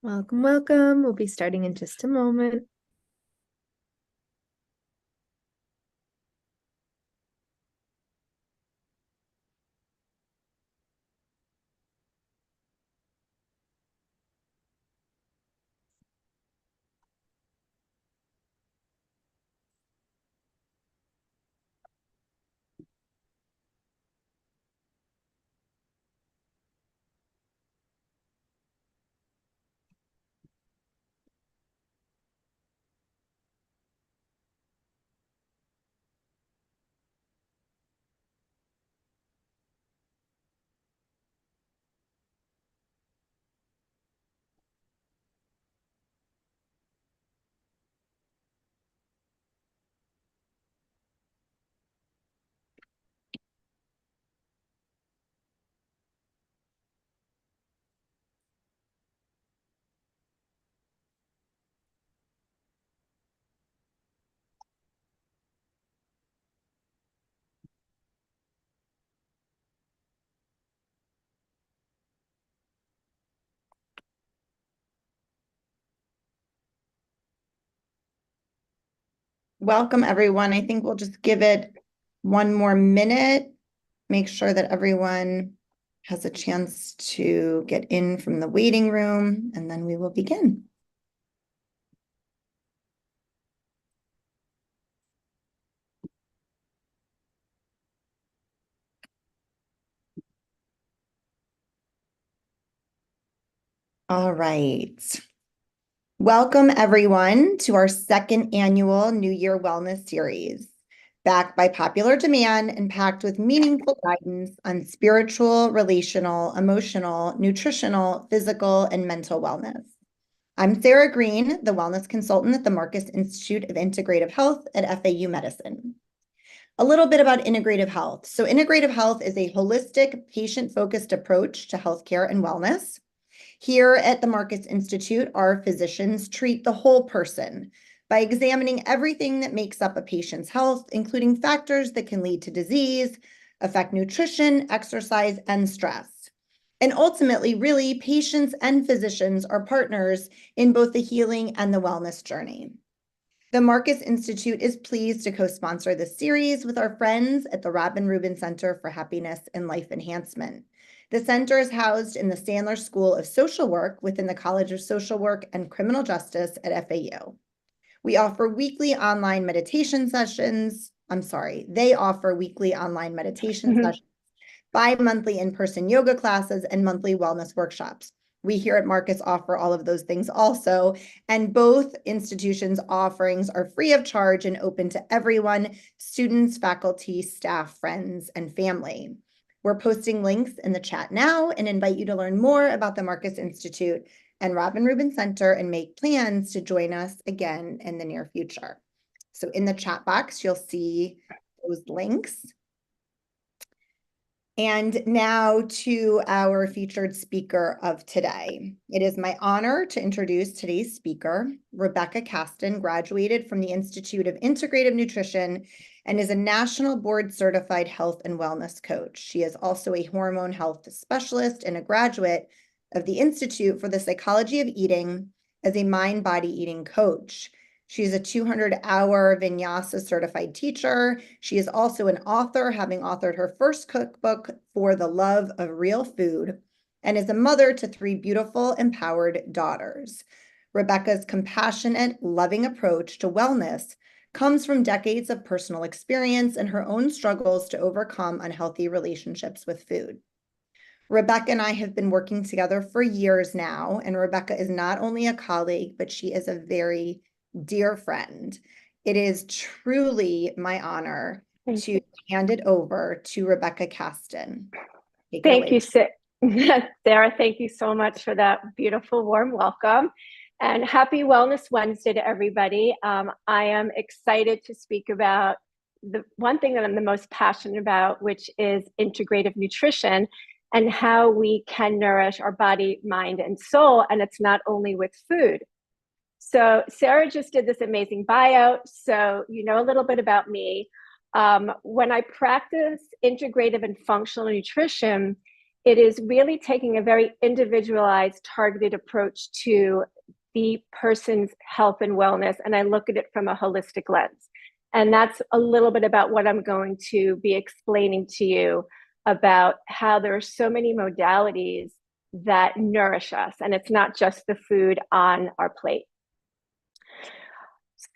Welcome, welcome. We'll be starting in just a moment. Welcome, everyone. I think we'll just give it one more minute, make sure that everyone has a chance to get in from the waiting room, and then we will begin. All right. Welcome, everyone, to our second annual New Year Wellness Series, backed by popular demand and packed with meaningful guidance on spiritual, relational, emotional, nutritional, physical, and mental wellness. I'm Sarah Green, the wellness consultant at the Marcus Institute of Integrative Health at FAU Medicine. A little bit about integrative health. So integrative health is a holistic, patient-focused approach to healthcare and wellness. Here at the Marcus Institute, our physicians treat the whole person by examining everything that makes up a patient's health, including factors that can lead to disease, affect nutrition, exercise, and stress. And ultimately, really, patients and physicians are partners in both the healing and the wellness journey. The Marcus Institute is pleased to co-sponsor this series with our friends at the Robin Rubin Center for Happiness and Life Enhancement. The center is housed in the Sandler School of Social Work within the College of Social Work and Criminal Justice at FAU. We offer weekly online meditation sessions. They offer weekly online meditation sessions, bi-monthly in-person yoga classes, and monthly wellness workshops. We here at Marcus offer all of those things also, and both institutions' offerings are free of charge and open to everyone, students, faculty, staff, friends, and family. We're posting links in the chat now and invite you to learn more about the Marcus Institute and Robin Rubin Center and make plans to join us again in the near future. So in the chat box, you'll see those links. And now to our featured speaker of today. It is my honor to introduce today's speaker. Rebecca Caston graduated from the Institute of Integrative Nutrition and is a national board certified health and wellness coach. She is also a hormone health specialist and a graduate of the Institute for the Psychology of Eating as a mind-body eating coach. She's a 200-hour Vinyasa certified teacher. She is also an author, having authored her first cookbook, For the Love of Real Food, and is a mother to 3 beautiful, empowered daughters. Rebecca's compassionate, loving approach to wellness comes from decades of personal experience and her own struggles to overcome unhealthy relationships with food. Rebecca and I have been working together for years now, and Rebecca is not only a colleague, but she is a very dear friend. It is truly my honor to hand it over to Rebecca Caston. Thank you, Sarah. Thank you so much for that beautiful, warm welcome. And happy Wellness Wednesday to everybody. I am excited to speak about the one thing that I'm the most passionate about, which is integrative nutrition and how we can nourish our body, mind, and soul. And it's not only with food. So Sarah just did this amazing bio. So you know a little bit about me. When I practice integrative and functional nutrition, it is really taking a very individualized, targeted approach to the person's health and wellness. And I look at it from a holistic lens. And that's a little bit about what I'm going to be explaining to you about how there are so many modalities that nourish us. And it's not just the food on our plate.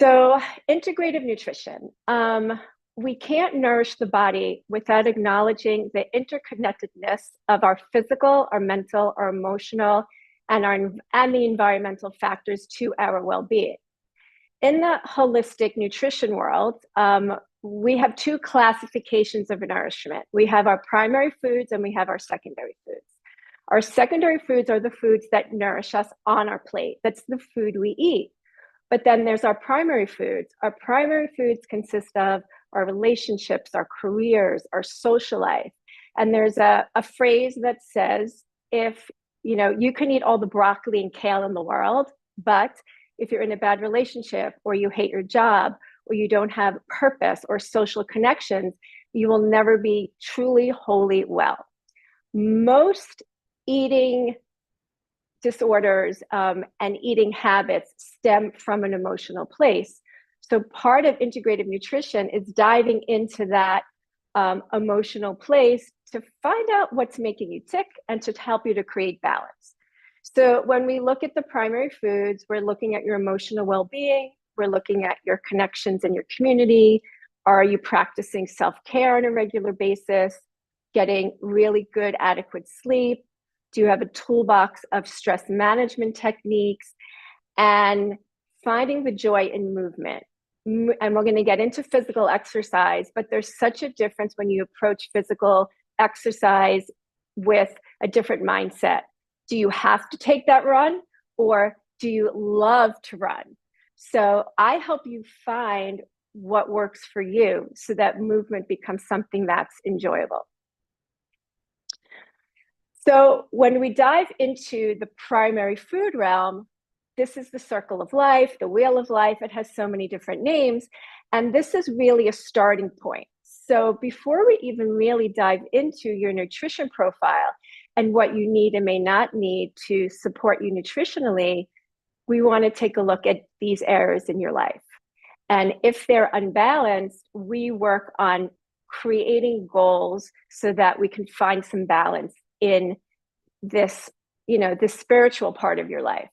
So, integrative nutrition. We can't nourish the body without acknowledging the interconnectedness of our physical, our mental, our emotional, and the environmental factors to our well-being. In the holistic nutrition world, we have two classifications of nourishment. We have our primary foods and we have our secondary foods. Our secondary foods are the foods that nourish us on our plate. That's the food we eat. But then there's our primary foods. Our primary foods consist of our relationships, our careers, our social life. And there's a phrase that says, if you can eat all the broccoli and kale in the world, but if you're in a bad relationship or you hate your job or you don't have purpose or social connections, you will never be truly wholly well. Most eating disorders and eating habits stem from an emotional place. So part of integrative nutrition is diving into that emotional place to find out what's making you tick and to help you to create balance. So when we look at the primary foods, we're looking at your emotional well-being, we're looking at your connections in your community. Are you practicing self-care on a regular basis? Getting really good, adequate sleep? Do you have a toolbox of stress management techniques? And finding the joy in movement. And we're going to get into physical exercise, but there's such a difference when you approach physical exercise with a different mindset. Do you have to take that run, or do you love to run? So I help you find what works for you so that movement becomes something that's enjoyable. So when we dive into the primary food realm, this is the circle of life, the wheel of life. It has so many different names. And this is really a starting point. So before we even really dive into your nutrition profile and what you need and may not need to support you nutritionally, we want to take a look at these areas in your life. And if they're unbalanced, we work on creating goals so that we can find some balance in this, this spiritual part of your life.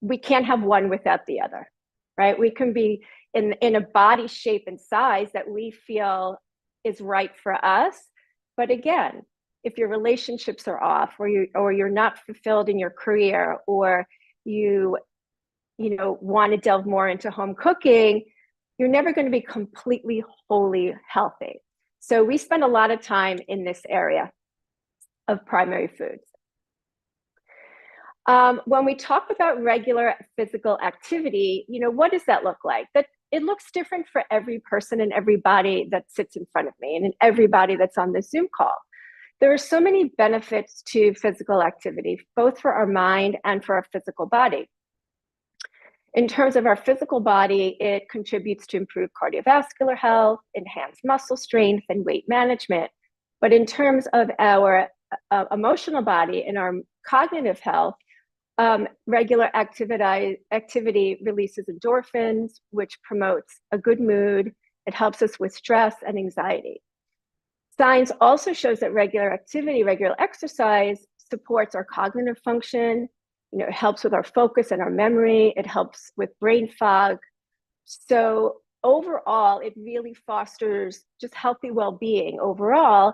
We can't have one without the other, right? We can be in a body shape and size that we feel is right for us. But again, if your relationships are off, or you're not fulfilled in your career, or you want to delve more into home cooking, you're never going to be completely wholly healthy. So we spend a lot of time in this area of primary foods. When we talk about regular physical activity, what does that look like? That it looks different for every person and everybody that sits in front of me and everybody that's on this Zoom call. There are so many benefits to physical activity, both for our mind and for our physical body. In terms of our physical body, it contributes to improved cardiovascular health, enhanced muscle strength, and weight management. But in terms of our emotional body and our cognitive health, regular activity releases endorphins, which promotes a good mood. It helps us with stress and anxiety. Science also shows that regular activity, regular exercise supports our cognitive function. It helps with our focus and our memory. It helps with brain fog. So overall, it really fosters just healthy well-being overall.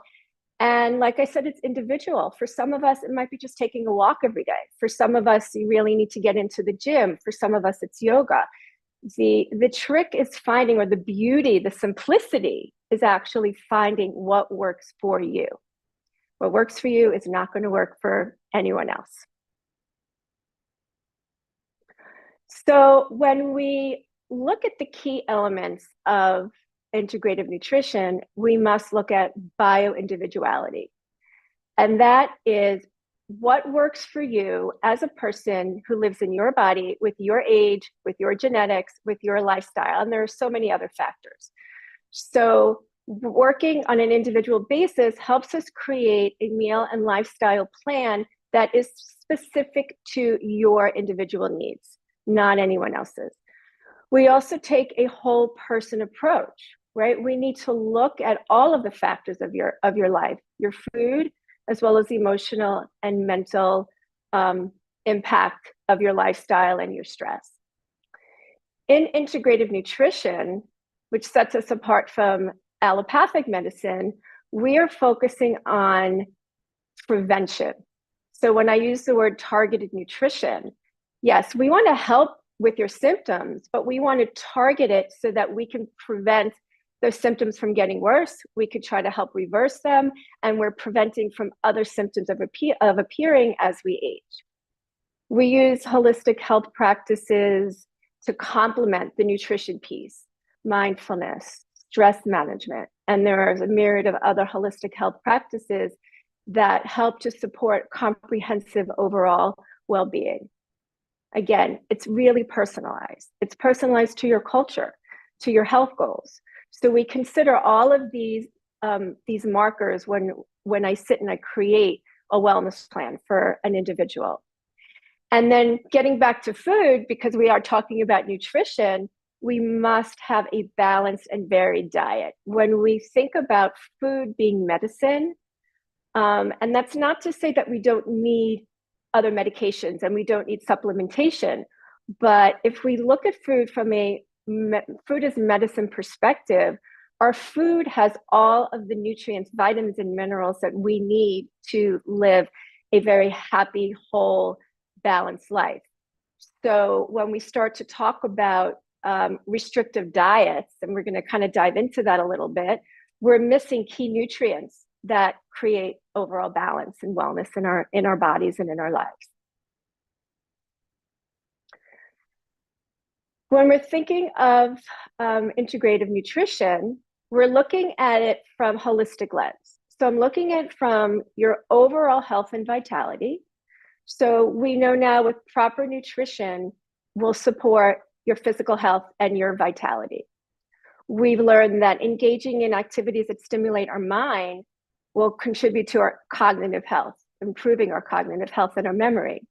And like I said, it's individual. For some of us, it might be just taking a walk every day. For some of us, you really need to get into the gym. For some of us, it's yoga. The trick is finding, or the beauty, the simplicity is actually finding what works for you. What works for you is not going to work for anyone else. So when we look at the key elements of integrative nutrition, we must look at bioindividuality. And that is what works for you as a person who lives in your body, with your age, with your genetics, with your lifestyle. And there are so many other factors. So working on an individual basis helps us create a meal and lifestyle plan that is specific to your individual needs, not anyone else's. We also take a whole person approach, right? We need to look at all of the factors of your life, your food, as well as the emotional and mental impact of your lifestyle and your stress. In integrative nutrition, which sets us apart from allopathic medicine, we are focusing on prevention. So when I use the word targeted nutrition, yes, we want to help with your symptoms, but we want to target it so that we can prevent those symptoms from getting worse. We could try to help reverse them, and we're preventing from other symptoms of appearing as we age. We use holistic health practices to complement the nutrition piece, mindfulness, stress management, and there is a myriad of other holistic health practices that help to support comprehensive overall well-being. Again, it's really personalized. It's personalized to your culture, to your health goals. So we consider all of these markers when I sit and I create a wellness plan for an individual. And then getting back to food, because we are talking about nutrition, we must have a balanced and varied diet. When we think about food being medicine, and that's not to say that we don't need other medications and we don't need supplementation, but if we look at food from a food as medicine perspective, our food has all of the nutrients, vitamins, and minerals that we need to live a very happy, whole, balanced life. So when we start to talk about restrictive diets, and we're going to kind of dive into that a little bit, we're missing key nutrients that create overall balance and wellness in our bodies and in our lives. When we're thinking of integrative nutrition, we're looking at it from holistic lens. So I'm looking at it from your overall health and vitality. So we know now with proper nutrition will support your physical health and your vitality. We've learned that engaging in activities that stimulate our mind will contribute to our cognitive health, improving our cognitive health and our memory.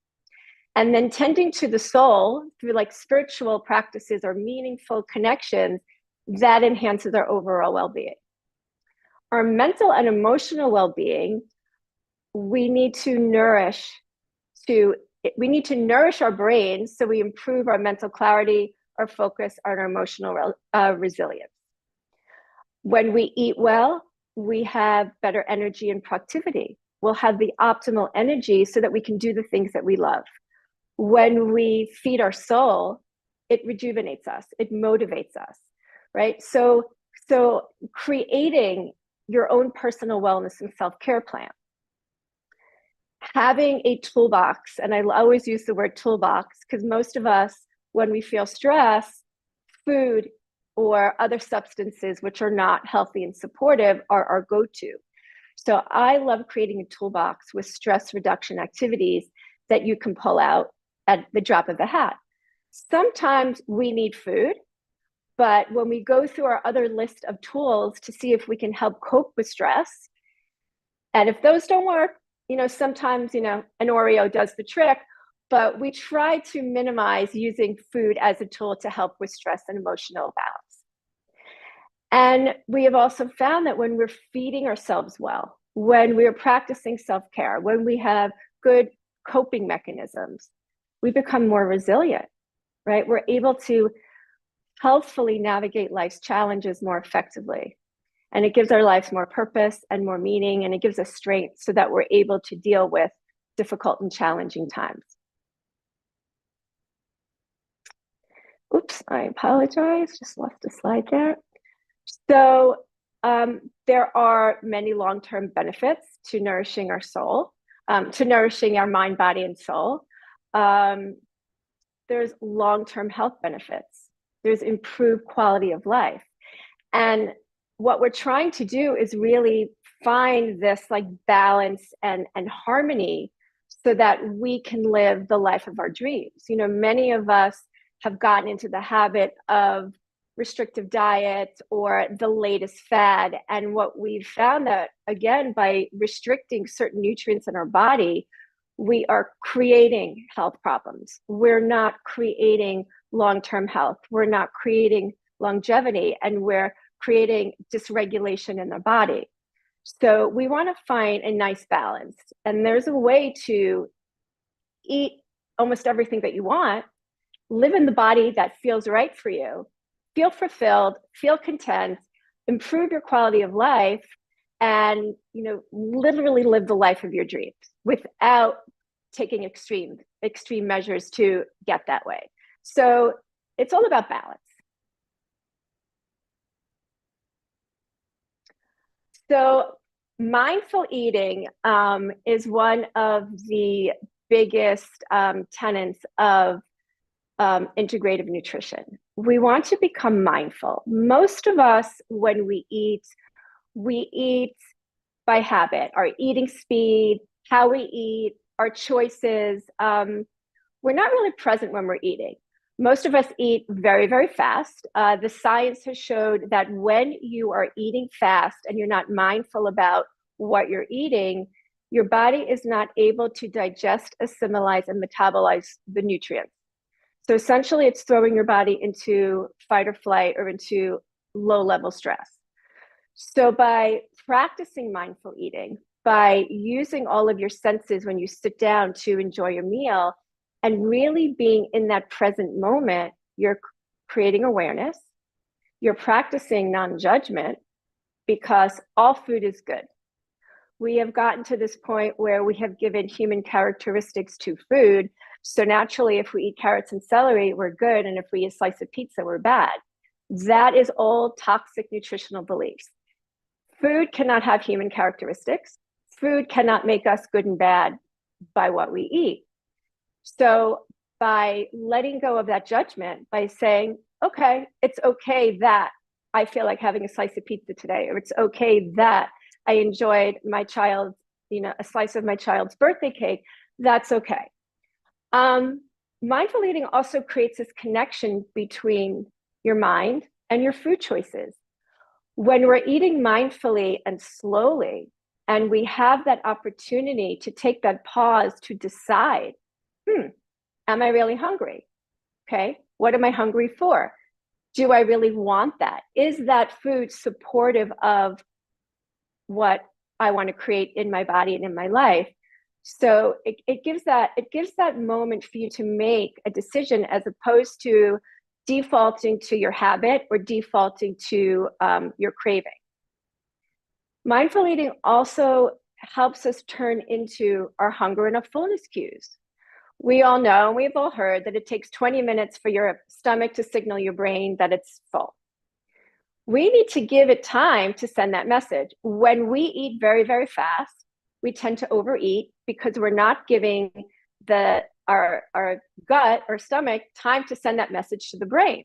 And then tending to the soul through like spiritual practices or meaningful connections, that enhances our overall well-being. Our mental and emotional well-being, we need to nourish our brains so we improve our mental clarity, our focus, and our emotional resilience. When we eat well, we have better energy and productivity. We'll have the optimal energy so that we can do the things that we love. When we feed our soul, it rejuvenates us, it motivates us, right? So creating your own personal wellness and self-care plan. Having a toolbox, and I always use the word toolbox because most of us, when we feel stress, food or other substances which are not healthy and supportive are our go-to. So I love creating a toolbox with stress reduction activities that you can pull out at the drop of a hat. Sometimes we need food, but when we go through our other list of tools to see if we can help cope with stress, and if those don't work, sometimes, an Oreo does the trick, but we try to minimize using food as a tool to help with stress and emotional balance. And we have also found that when we're feeding ourselves well, when we're practicing self-care, when we have good coping mechanisms, we become more resilient, right? We're able to healthfully navigate life's challenges more effectively. And it gives our lives more purpose and more meaning, and it gives us strength so that we're able to deal with difficult and challenging times. Oops, I apologize, just left a slide there. So there are many long-term benefits to nourishing our soul, to nourishing our mind, body, and soul. There's long-term health benefits. There's improved quality of life. And what we're trying to do is really find this like balance and harmony so that we can live the life of our dreams. Many of us have gotten into the habit of restrictive diets or the latest fad. And what we've found that, again, by restricting certain nutrients in our body, we are creating health problems. We're not creating long-term health. We're not creating longevity, and we're creating dysregulation in the body. So we want to find a nice balance. And there's a way to eat almost everything that you want, live in the body that feels right for you, feel fulfilled, feel content, improve your quality of life, and literally live the life of your dreams without taking extreme measures to get that way. So it's all about balance. So mindful eating is one of the biggest tenets of integrative nutrition. We want to become mindful. Most of us, when we eat by habit. Our eating speed, how we eat, our choices. We're not really present when we're eating. Most of us eat very, very fast. The science has showed that when you are eating fast and you're not mindful about what you're eating, your body is not able to digest, assimilate, and metabolize the nutrients. So essentially, it's throwing your body into fight or flight or into low-level stress. So by practicing mindful eating, by using all of your senses when you sit down to enjoy your meal, and really being in that present moment, you're creating awareness, you're practicing non-judgment, because all food is good. We have gotten to this point where we have given human characteristics to food. So naturally, if we eat carrots and celery, we're good. And if we eat a slice of pizza, we're bad. That is all toxic nutritional beliefs. Food cannot have human characteristics. Food cannot make us good and bad by what we eat. So by letting go of that judgment, by saying, okay, it's okay that I feel like having a slice of pizza today, or it's okay that I enjoyed my child's, a slice of my child's birthday cake, that's okay. Mindful eating also creates this connection between your mind and your food choices. When we're eating mindfully and slowly, and we have that opportunity to take that pause to decide, am I really hungry? Okay, what am I hungry for? Do I really want that? Is that food supportive of what I want to create in my body and in my life? So it gives that moment for you to make a decision, as opposed to defaulting to your habit or defaulting to your craving. Mindful eating also helps us turn into our hunger and our fullness cues. We all know, and we've all heard, that it takes 20 minutes for your stomach to signal your brain that it's full. We need to give it time to send that message. When we eat very, very fast, we tend to overeat because we're not giving our gut or stomach time to send that message to the brain.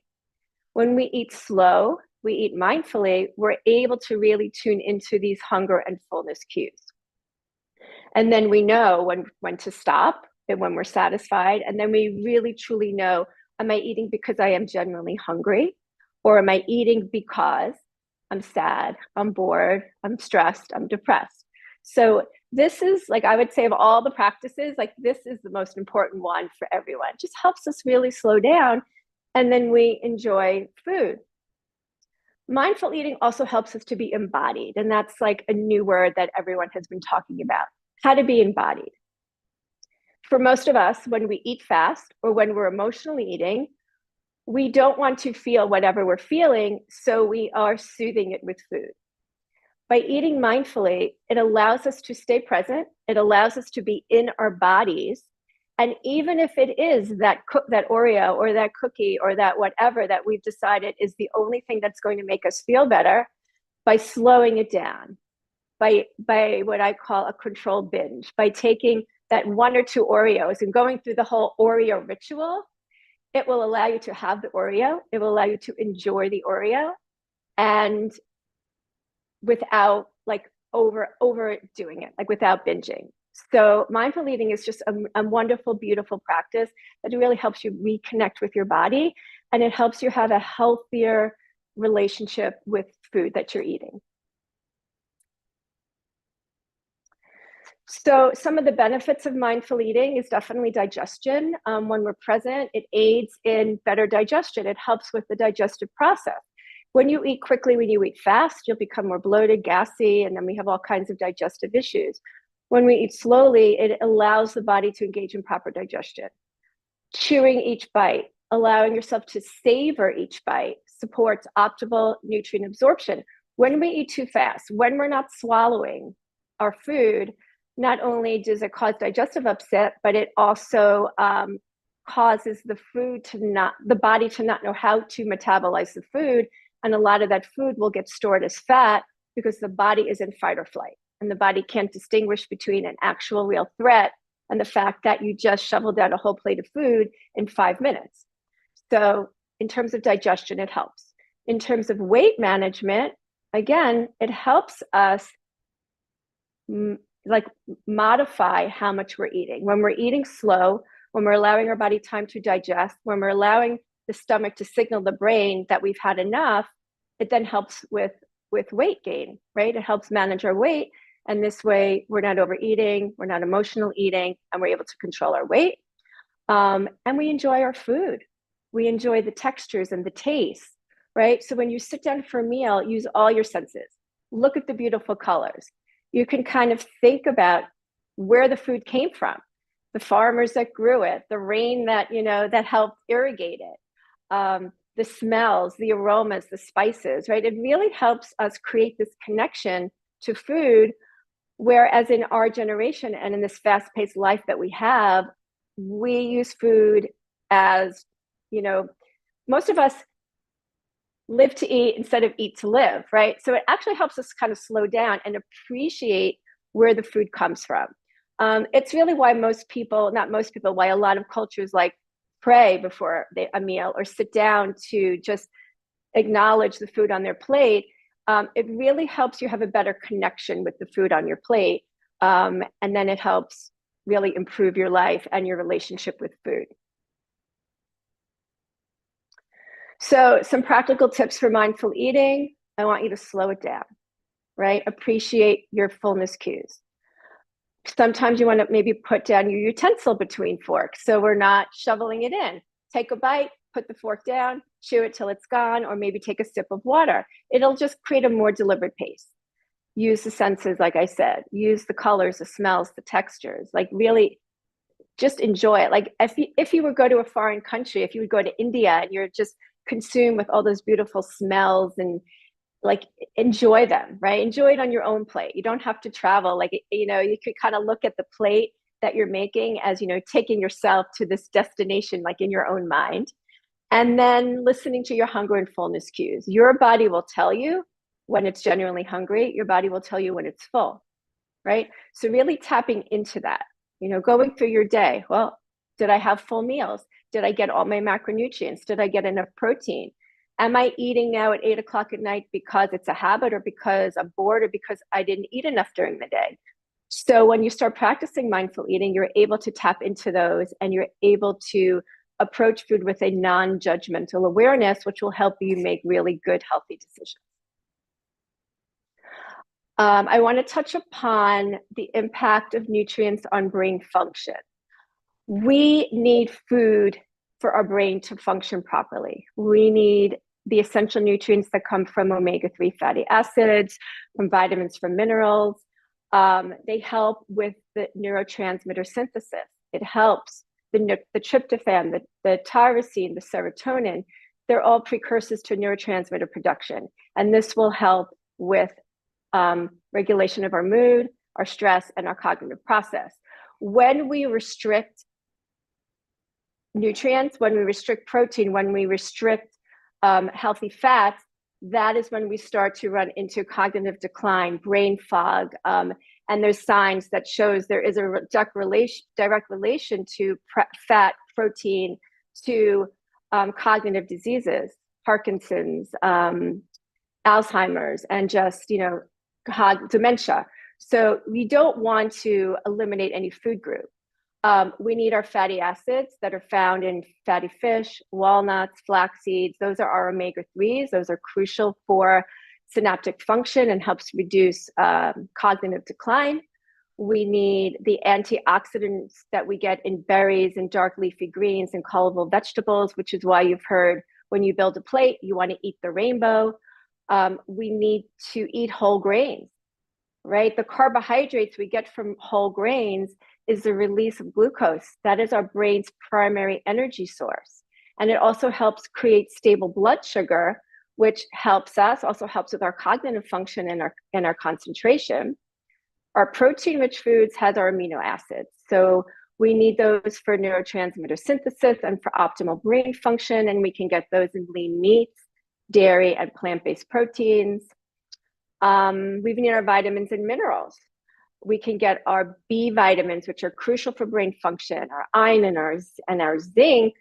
When we eat slow, we eat mindfully, we're able to really tune into these hunger and fullness cues. And then we know when to stop and when we're satisfied. And then we really truly know, am I eating because I am genuinely hungry? Or am I eating because I'm sad, I'm bored, I'm stressed, I'm depressed? So this is, like, I would say, of all the practices, like, this is the most important one for everyone. It just helps us really slow down, and then we enjoy food. Mindful eating also helps us to be embodied, and that's like a new word that everyone has been talking about, how to be embodied. For most of us, when we eat fast or when we're emotionally eating, we don't want to feel whatever we're feeling, so we are soothing it with food. By eating mindfully, it allows us to stay present. It allows us to be in our bodies. And even if it is that Oreo or that cookie or that whatever that we've decided is the only thing that's going to make us feel better, by slowing it down, by what I call a controlled binge, by taking that 1 or 2 Oreos and going through the whole Oreo ritual, it will allow you to have the Oreo. It will allow you to enjoy the Oreo, and without like overdoing it, like without binging. So mindful eating is just a wonderful, beautiful practice that really helps you reconnect with your body, and it helps you have a healthier relationship with food that you're eating. So some of the benefits of mindful eating is definitely digestion. When we're present, it aids in better digestion. It helps with the digestive process. When you eat quickly, when you eat fast, you'll become more bloated, gassy, and then we have all kinds of digestive issues. When we eat slowly, it allows the body to engage in proper digestion. Chewing each bite, allowing yourself to savor each bite, supports optimal nutrient absorption. When we eat too fast, when we're not swallowing our food, not only does it cause digestive upset, but it also causes the body to not know how to metabolize the food. And a lot of that food will get stored as fat because the body is in fight or flight. And the body can't distinguish between an actual real threat and the fact that you just shoveled down a whole plate of food in 5 minutes. So in terms of digestion, it helps. In terms of weight management, again, it helps us modify how much we're eating. When we're eating slow, when we're allowing our body time to digest, when we're allowing the stomach to signal the brain that we've had enough, it then helps with weight gain, right? It helps manage our weight. And this way we're not overeating, we're not emotional eating, and we're able to control our weight. And we enjoy our food. We enjoy the textures and the taste, right? So when you sit down for a meal, use all your senses. Look at the beautiful colors. You can kind of think about where the food came from, the farmers that grew it, the rain that, that helped irrigate it, the smells, the aromas, the spices, right? It really helps us create this connection to food, whereas in our generation and in this fast-paced life that we have, we use food as, most of us live to eat instead of eat to live, right? So it actually helps us kind of slow down and appreciate where the food comes from. It's really why why a lot of cultures pray before a meal or sit down to just acknowledge the food on their plate. It really helps you have a better connection with the food on your plate. And then it helps really improve your life and your relationship with food. So some practical tips for mindful eating. I want you to slow it down, right? Appreciate your fullness cues. Sometimes you want to maybe put down your utensil between forks so we're not shoveling it in. Take a bite, put the fork down, chew it till it's gone, or maybe take a sip of water. It'll just create a more deliberate pace. Use the senses, like I said. Use the colors, the smells, the textures. Really just enjoy it. If you would go to a foreign country, if you would go to India and you're just consumed with all those beautiful smells and enjoy them, right? Enjoy it on your own plate. You don't have to travel. You could kind of look at the plate that you're making as, taking yourself to this destination, in your own mind. And then listening to your hunger and fullness cues. Your body will tell you when it's genuinely hungry. Your body will tell you when it's full, right? So really tapping into that, going through your day. Well, did I have full meals? Did I get all my macronutrients? Did I get enough protein? Am I eating now at 8 o'clock at night because it's a habit or because I'm bored or because I didn't eat enough during the day? So when you start practicing mindful eating, you're able to tap into those and you're able to approach food with a non-judgmental awareness, which will help you make really good, healthy decisions. I want to touch upon the impact of nutrients on brain function. We need food for our brain to function properly. We need the essential nutrients that come from omega-3 fatty acids, from vitamins, from minerals. They help with the neurotransmitter synthesis. It helps the tryptophan, the tyrosine, the serotonin. They're all precursors to neurotransmitter production. And this will help with regulation of our mood, our stress, and our cognitive process. When we restrict nutrients, when we restrict protein, when we restrict healthy fats, that is when we start to run into cognitive decline, brain fog, and there's signs that shows there is a direct relation to fat, protein, to cognitive diseases, Parkinson's, Alzheimer's, and just dementia. So we don't want to eliminate any food group. We need our fatty acids that are found in fatty fish, walnuts, flax seeds. Those are our omega-3s. Those are crucial for synaptic function and helps reduce cognitive decline. We need the antioxidants that we get in berries and dark leafy greens and colorful vegetables, which is why you've heard when you build a plate, you want to eat the rainbow. We need to eat whole grains, right? The carbohydrates we get from whole grains is the release of glucose. That is our brain's primary energy source. And it also helps create stable blood sugar, which helps us, also helps with our cognitive function and our concentration. Our protein-rich foods has our amino acids. So we need those for neurotransmitter synthesis and for optimal brain function, and we can get those in lean meats, dairy, and plant-based proteins. We need our vitamins and minerals. We can get our B vitamins, which are crucial for brain function, our iron and our zinc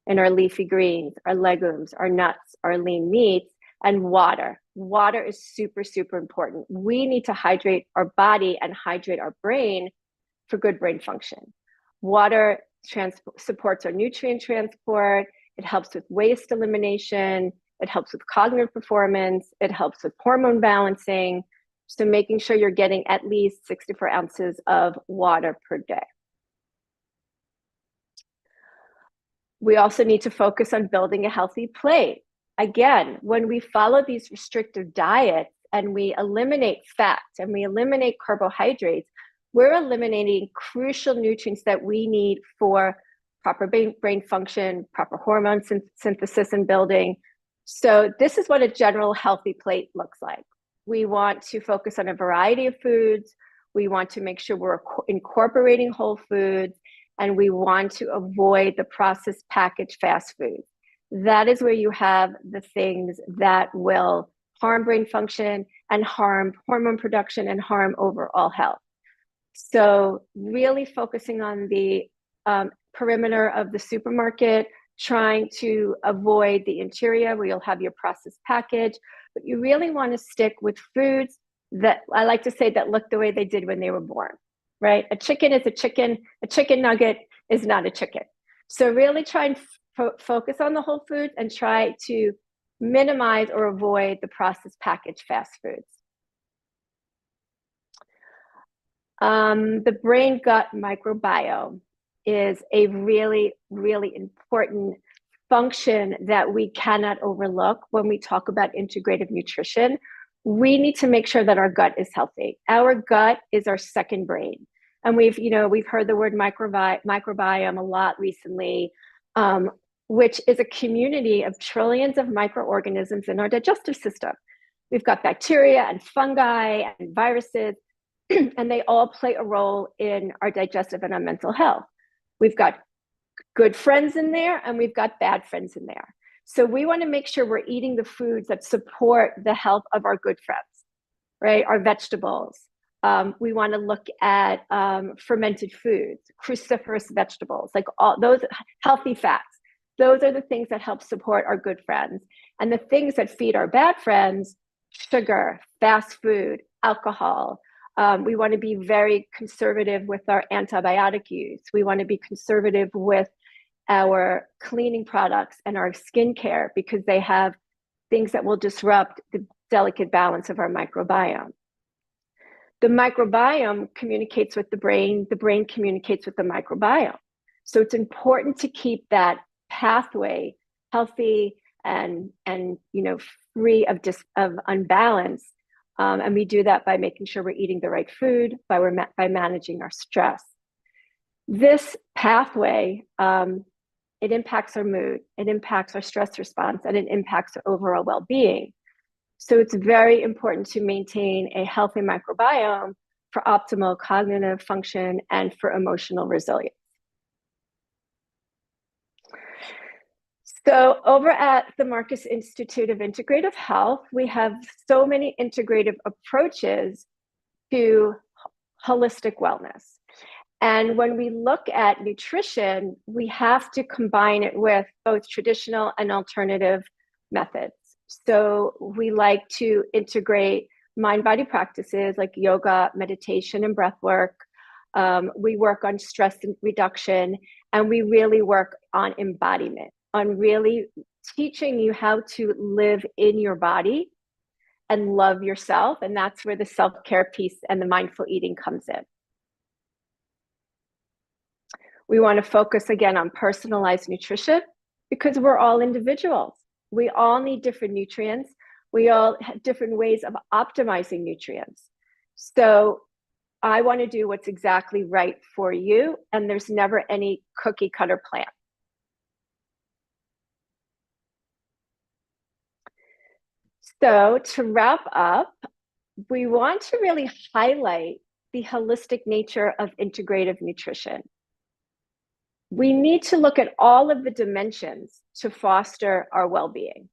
in our leafy greens, our legumes, our nuts, our lean meats, and water. Water is super, super important. We need to hydrate our body and hydrate our brain for good brain function. Water supports our nutrient transport. It helps with waste elimination. It helps with cognitive performance. It helps with hormone balancing. So making sure you're getting at least 64 ounces of water per day. We also need to focus on building a healthy plate. Again, when we follow these restrictive diets and we eliminate fat and we eliminate carbohydrates, we're eliminating crucial nutrients that we need for proper brain function, proper hormone synthesis and building. So this is what a general healthy plate looks like. We want to focus on a variety of foods. We want to make sure we're incorporating whole foods, and we want to avoid the processed packaged fast food. That is where you have the things that will harm brain function and harm hormone production and harm overall health. So really focusing on the perimeter of the supermarket, trying to avoid the interior where you'll have your processed package, but you really want to stick with foods that I like to say that look the way they did when they were born, right? A chicken is a chicken nugget is not a chicken. So really try and focus on the whole foods and try to minimize or avoid the processed packaged fast foods. The brain gut microbiome is a really, really important function that we cannot overlook when we talk about integrative nutrition. We need to make sure that our gut is healthy. Our gut is our second brain. And we've heard the word microbiome a lot recently, which is a community of trillions of microorganisms in our digestive system. We've got bacteria and fungi and viruses, and they all play a role in our digestive and our mental health. We've got good friends in there and we've got bad friends in there. So we want to make sure we're eating the foods that support the health of our good friends, right? Our vegetables. We want to look at fermented foods, cruciferous vegetables, like all those healthy fats. Those are the things that help support our good friends. And the things that feed our bad friends, sugar, fast food, alcohol. We want to be very conservative with our antibiotic use. We want to be conservative with our cleaning products and our skincare because they have things that will disrupt the delicate balance of our microbiome. The microbiome communicates with the brain communicates with the microbiome. So it's important to keep that pathway healthy and free of unbalance. And we do that by making sure we're eating the right food, by managing our stress. This pathway, it impacts our mood, it impacts our stress response, and it impacts our overall well-being. So it's very important to maintain a healthy microbiome for optimal cognitive function and for emotional resilience. So over at the Marcus Institute of Integrative Health, we have so many integrative approaches to holistic wellness. And when we look at nutrition, we have to combine it with both traditional and alternative methods. So we like to integrate mind-body practices like yoga, meditation, and breath work. We work on stress reduction, and we really work on embodiment, on really teaching you how to live in your body and love yourself. And that's where the self-care piece and the mindful eating comes in. We want to focus again on personalized nutrition because we're all individuals. We all need different nutrients. We all have different ways of optimizing nutrients. So I want to do what's exactly right for you, and there's never any cookie cutter plan. So to wrap up, we want to really highlight the holistic nature of integrative nutrition. We need to look at all of the dimensions to foster our well-being.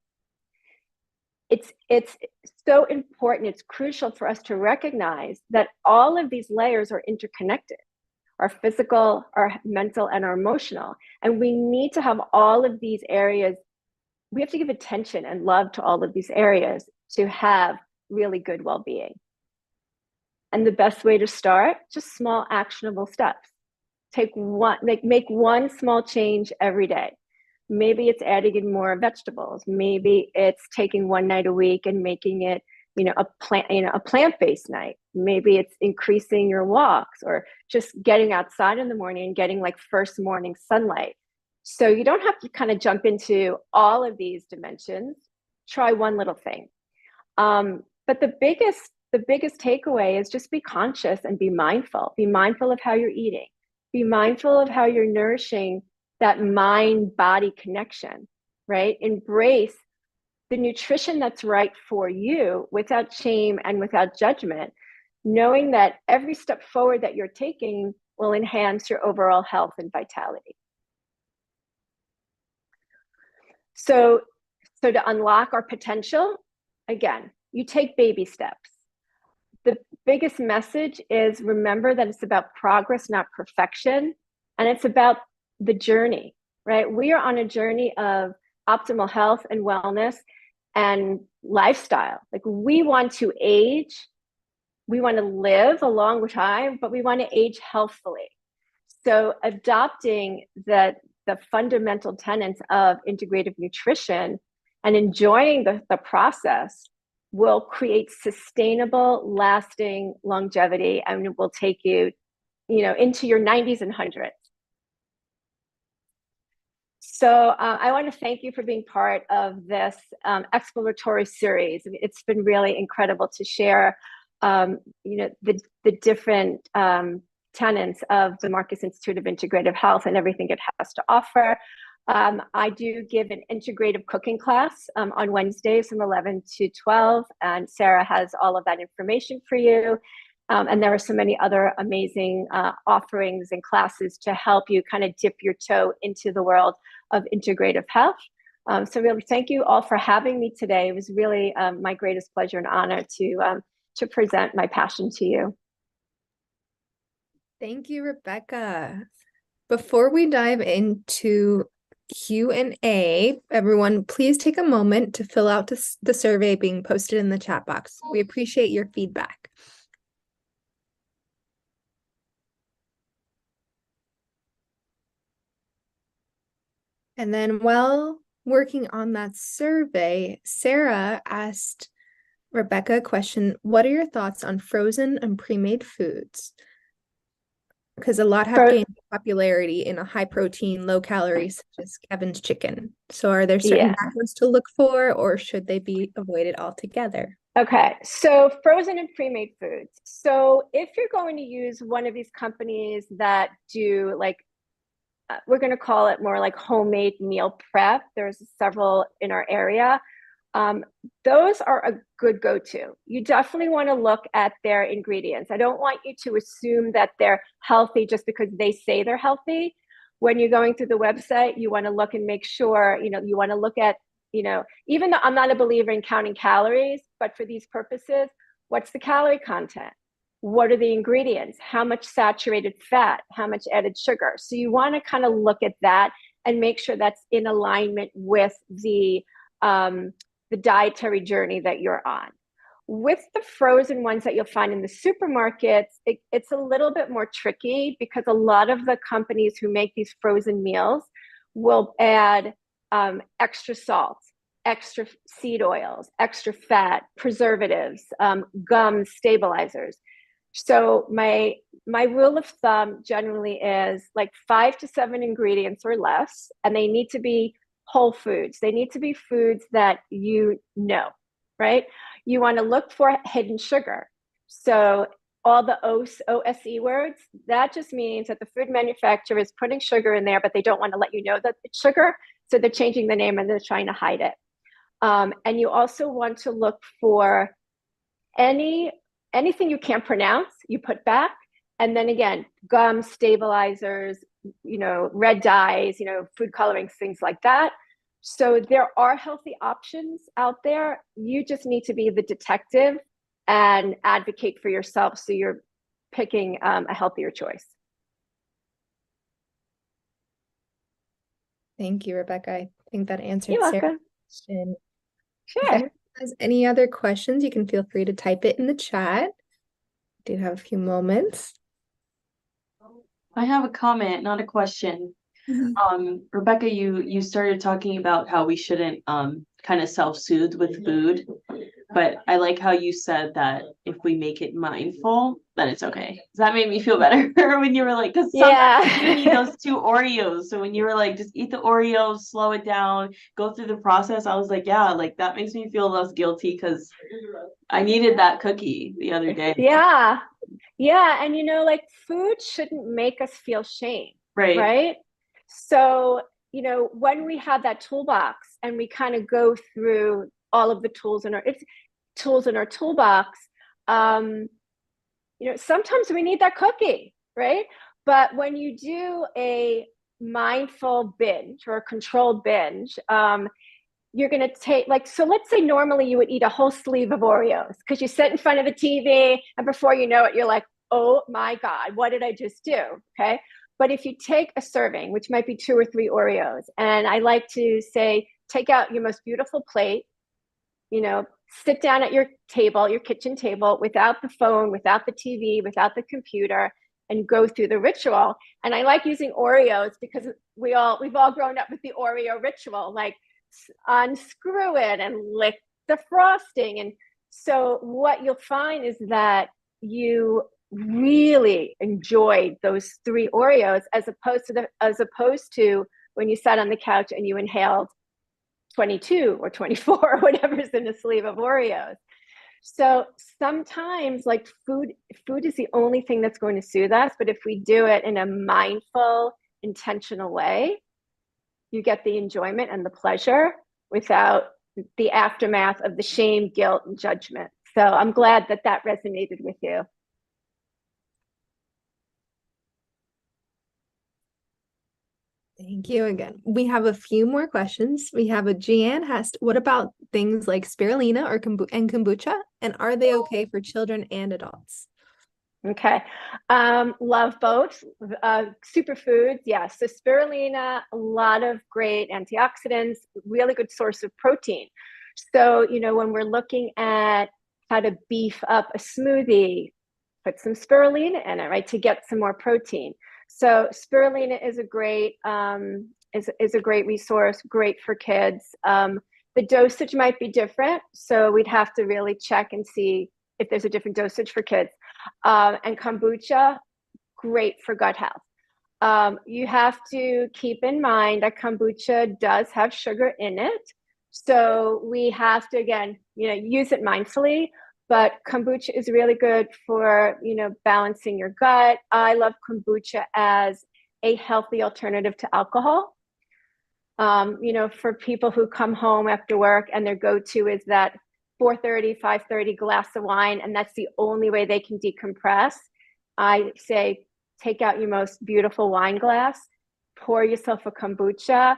It's so important, it's crucial for us to recognize that all of these layers are interconnected, our physical, our mental, and our emotional. And we need to have all of these areas, we have to give attention and love to all of these areas to have really good well-being. And the best way to start, just small actionable steps. Make one small change every day. Maybe it's adding in more vegetables. Maybe it's taking one night a week and making it, a plant-based night. Maybe it's increasing your walks or just getting outside in the morning and getting like first morning sunlight. So you don't have to kind of jump into all of these dimensions. Try one little thing. But the biggest takeaway is just be conscious and be mindful. Be mindful of how you're eating. Be mindful of how you're nourishing that mind-body connection, right? Embrace the nutrition that's right for you without shame and without judgment, knowing that every step forward that you're taking will enhance your overall health and vitality. So to unlock our potential, again, you take baby steps. The biggest message is remember that it's about progress, not perfection. And it's about the journey, right? We are on a journey of optimal health and wellness and lifestyle. Like we want to age, we want to live a long time, but we want to age healthfully. So adopting the fundamental tenets of integrative nutrition and enjoying the process will create sustainable, lasting longevity, and it will take you, into your 90s and 100s. So I want to thank you for being part of this exploratory series. I mean, it's been really incredible to share, the different tenets of the Marcus Institute of Integrative Health and everything it has to offer. I do give an integrative cooking class on Wednesdays from 11 to 12, and Sarah has all of that information for you. And there are so many other amazing offerings and classes to help you kind of dip your toe into the world of integrative health. So really thank you all for having me today. It was really my greatest pleasure and honor to present my passion to you. Thank you, Rebecca. Before we dive into Q&A, everyone, please take a moment to fill out the survey being posted in the chat box. We appreciate your feedback. And then while working on that survey, Sarah asked Rebecca a question: what are your thoughts on frozen and pre-made foods? Because a lot have gained popularity in a high protein, low calorie, such as Kevin's chicken. So are there certain macros to look for, or should they be avoided altogether? Okay, so frozen and pre-made foods. So if you're going to use one of these companies that do like, we're going to call it more like homemade meal prep. There's several in our area. Those are a good go-to. You definitely want to look at their ingredients. I don't want you to assume that they're healthy just because they say they're healthy. When you're going through the website, you want to look and make sure, you want to look at, even though I'm not a believer in counting calories, but for these purposes, what's the calorie content? What are the ingredients? How much saturated fat? How much added sugar? So you want to kind of look at that and make sure that's in alignment with the dietary journey that you're on. With the frozen ones that you'll find in the supermarkets, it's a little bit more tricky because a lot of the companies who make these frozen meals will add extra salt, extra seed oils, extra fat, preservatives, gum stabilizers. So my rule of thumb generally is like 5 to 7 ingredients or less, and they need to be whole foods. They need to be foods that you know, right? You want to look for hidden sugar. So all the OSE words, that just means that the food manufacturer is putting sugar in there, but they don't want to let you know that it's sugar. So they're changing the name and they're trying to hide it. And you also want to look for anything you can't pronounce, you put back. And then again, gum stabilizers, red dyes, food colorings, things like that. So there are healthy options out there. You just need to be the detective and advocate for yourself so you're picking a healthier choice. Thank you, Rebecca. I think that answered You're Sarah's welcome. question. If Sure. anyone has any other questions, you can feel free to type it in the chat. We do have a few moments. I have a comment, not a question. Rebecca, you started talking about how we shouldn't kind of self-soothe with food, but I like how you said that if we make it mindful, then it's okay. That made me feel better when you were like, because sometimes you need those 2 Oreos. So when you were like, just eat the Oreos, slow it down, go through the process, I was like, yeah, like that makes me feel less guilty because I needed that cookie the other day. Yeah. And like food shouldn't make us feel shame. Right? So, when we have that toolbox and we kind of go through all of the tools in our toolbox, sometimes we need that cookie, right? But when you do a mindful binge or a controlled binge, you're going to take so let's say normally you would eat a whole sleeve of Oreos because you sit in front of the TV and before you know it, you're like, oh my God, what did I just do? Okay. But if you take a serving, which might be 2 or 3 Oreos, and I like to say, take out your most beautiful plate, sit down at your table, your kitchen table, without the phone, without the TV, without the computer, and go through the ritual. And I like using Oreos because we've all grown up with the Oreo ritual, like unscrew it and lick the frosting. And so what you'll find is that you really enjoyed those 3 Oreos as opposed to when you sat on the couch and you inhaled 22 or 24 or whatever's in a sleeve of Oreos. So sometimes like food is the only thing that's going to soothe us, but if we do it in a mindful, intentional way, you get the enjoyment and the pleasure without the aftermath of the shame, guilt, and judgment. So I'm glad that resonated with you. Thank you again. We have a few more questions. We have a Jeanne asked, what about things like spirulina or kombucha? And are they okay for children and adults? Okay. Love both. Superfoods, yes. So spirulina, a lot of great antioxidants, really good source of protein. So, when we're looking at how to beef up a smoothie, put some spirulina in it, right, to get some more protein. So spirulina is a great is a great resource, great for kids. The dosage might be different, so we'd have to really check and see if there's a different dosage for kids. And kombucha, great for gut health. You have to keep in mind that kombucha does have sugar in it, so we have to again, use it mindfully. But kombucha is really good for, balancing your gut. I love kombucha as a healthy alternative to alcohol. For people who come home after work and their go-to is that 4:30, 5:30 glass of wine, and that's the only way they can decompress. I say, take out your most beautiful wine glass, pour yourself a kombucha,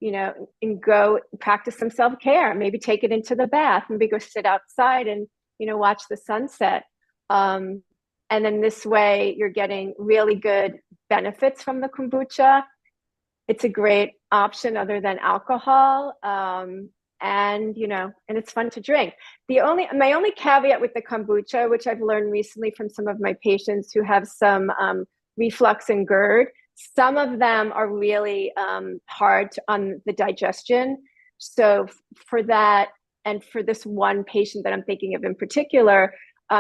and go practice some self-care. Maybe take it into the bath, maybe go sit outside and watch the sunset. And then this way you're getting really good benefits from the kombucha. It's a great option other than alcohol. and and it's fun to drink. My only caveat with the kombucha, which I've learned recently from some of my patients who have some reflux and GERD, some of them are really hard on the digestion. So for that, and for this one patient that I'm thinking of in particular,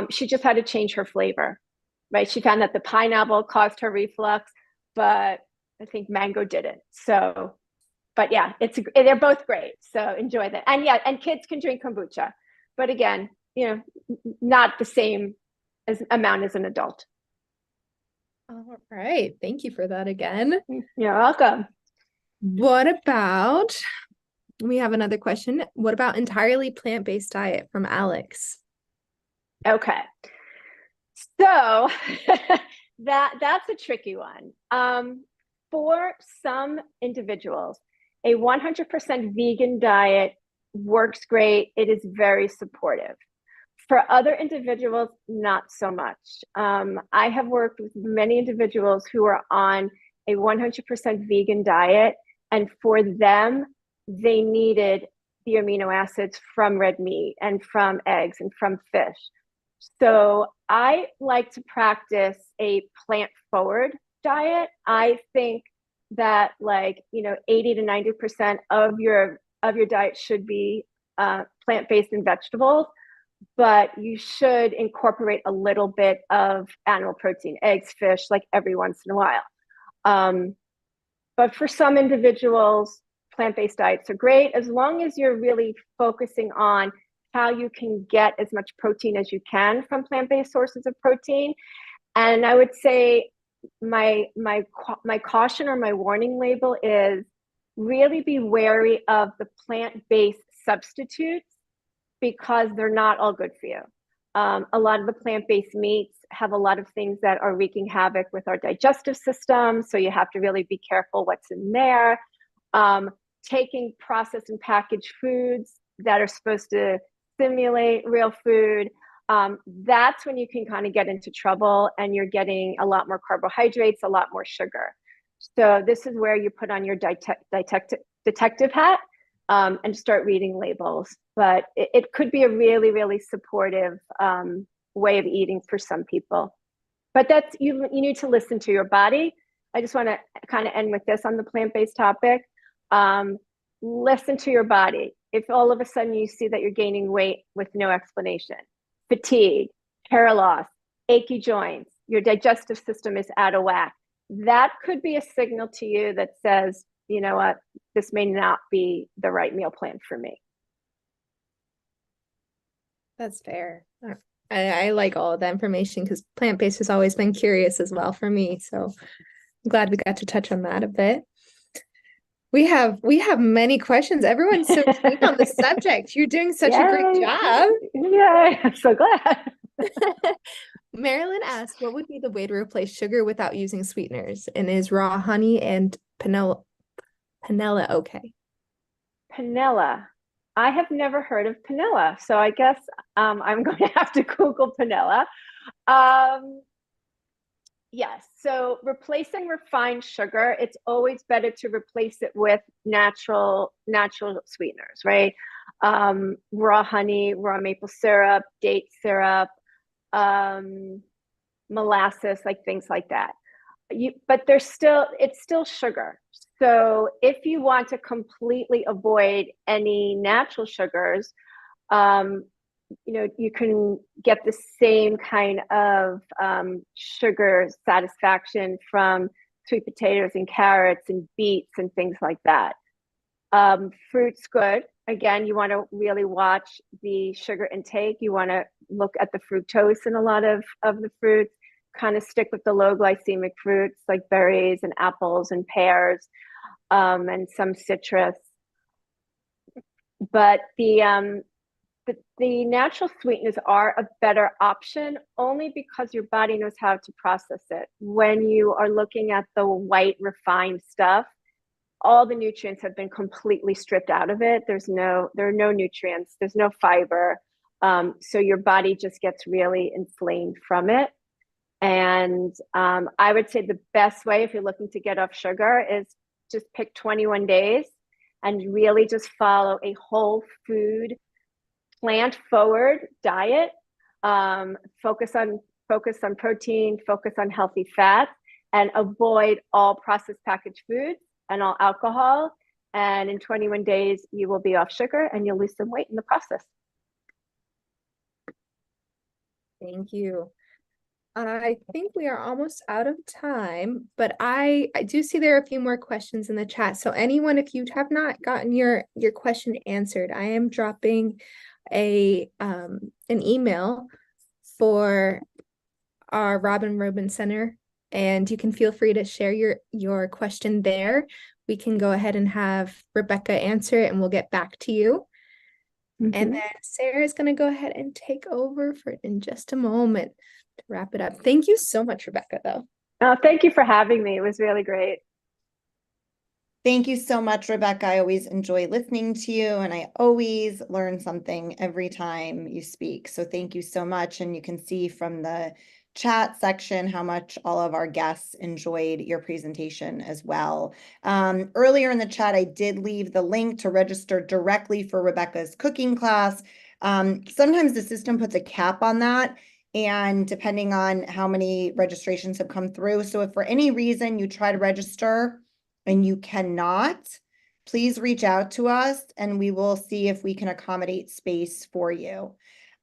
she just had to change her flavor, right? She found that the pineapple caused her reflux, but I think mango didn't. So, but yeah, they're both great. So enjoy that. And yeah, and kids can drink kombucha, but again, not the same amount as an adult. All right. Thank you for that again. You're welcome. What about, we have another question. What about entirely plant-based diet from Alex? Okay. So that's a tricky one. For some individuals, a 100% vegan diet works great. It is very supportive. For other individuals, not so much. I have worked with many individuals who are on a 100% vegan diet, and for them, they needed the amino acids from red meat and from eggs and from fish. So I like to practice a plant-forward diet. I think that 80 to 90% of your diet should be plant-based and vegetables, but you should incorporate a little bit of animal protein, eggs, fish, like every once in a while. But for some individuals, plant-based diets are great as long as you're really focusing on how you can get as much protein as you can from plant-based sources of protein. And I would say my caution or my warning label is really be wary of the plant-based substitutes because they're not all good for you. A lot of the plant-based meats have a lot of things that are wreaking havoc with our digestive system, so you have to really be careful what's in there. Taking processed and packaged foods that are supposed to simulate real food, that's when you can kind of get into trouble and you're getting a lot more carbohydrates, a lot more sugar. So this is where you put on your detective hat and start reading labels. But it could be a really, really supportive way of eating for some people. But that's you need to listen to your body. I just want to kind of end with this on the plant-based topic. Listen to your body. If all of a sudden you see that you're gaining weight with no explanation, fatigue, hair loss, achy joints, your digestive system is out of whack, that could be a signal to you that says, you know what, this may not be the right meal plan for me. That's fair. I like all of that information because plant-based has always been curious as well for me. So I'm glad we got to touch on that a bit. We have many questions. Everyone's so keen on the subject. You're doing such a great job. Yeah, I'm so glad. Marilyn asked, what would be the way to replace sugar without using sweeteners? And is raw honey and panela okay? Panela. I have never heard of panela, so I guess I'm going to have to Google panela. Yes, so replacing refined sugar, it's always better to replace it with natural sweeteners, right? Raw honey, raw maple syrup, date syrup, molasses, like things like that. But it's still sugar. So if you want to completely avoid any natural sugars, you can get the same kind of sugar satisfaction from sweet potatoes and carrots and beets and things like that. Fruit's good. Again, you want to really watch the sugar intake. You want to look at the fructose in a lot of the fruits, kind of stick with the low glycemic fruits like berries and apples and pears and some citrus. But the natural sweeteners are a better option only because your body knows how to process it. When you are looking at the white refined stuff, all the nutrients have been completely stripped out of it. There are no nutrients, there's no fiber. So your body just gets really inflamed from it. And I would say the best way if you're looking to get off sugar is just pick 21 days and really just follow a whole food, plant forward diet. Focus on protein, focus on healthy fats, and avoid all processed packaged foods and all alcohol. And in 21 days, you will be off sugar and you'll lose some weight in the process. Thank you. I think we are almost out of time, but I do see there are a few more questions in the chat. So anyone, if you have not gotten your question answered, I am dropping an email for our Robin Rubin Center, and you can feel free to share your question there. We can go ahead and have Rebecca answer it, and we'll get back to you. And then Sarah is going to go ahead and take over in just a moment to wrap it up. Thank you so much, Rebecca, though. Oh, thank you for having me. It was really great. Thank you so much, Rebecca. I always enjoy listening to you, and I always learn something every time you speak. So thank you so much. And you can see from the chat section how much all of our guests enjoyed your presentation as well. Earlier in the chat, I did leave the link to register directly for Rebecca's cooking class. Sometimes the system puts a cap on that, and depending on how many registrations have come through. So if for any reason you try to register and you cannot, please reach out to us and we will see if we can accommodate space for you.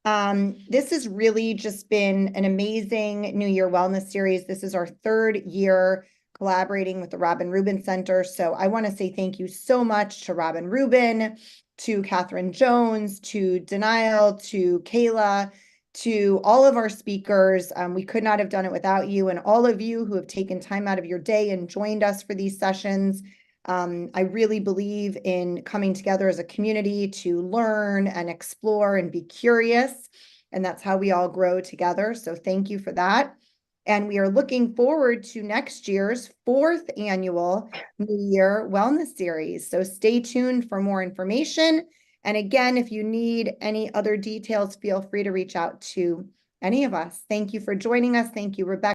This has really just been an amazing New Year Wellness series. This is our third year collaborating with the Robin Rubin Center. So I want to say thank you so much to Robin Rubin, to Catherine Jones, to Denial, to Kayla, to all of our speakers. We could not have done it without you, and all of you who have taken time out of your day and joined us for these sessions. I really believe in coming together as a community to learn and explore and be curious, and that's how we all grow together. So thank you for that. And we are looking forward to next year's 4th annual New Year Wellness Series. So stay tuned for more information. And again, if you need any other details, feel free to reach out to any of us. Thank you for joining us. Thank you, Rebecca.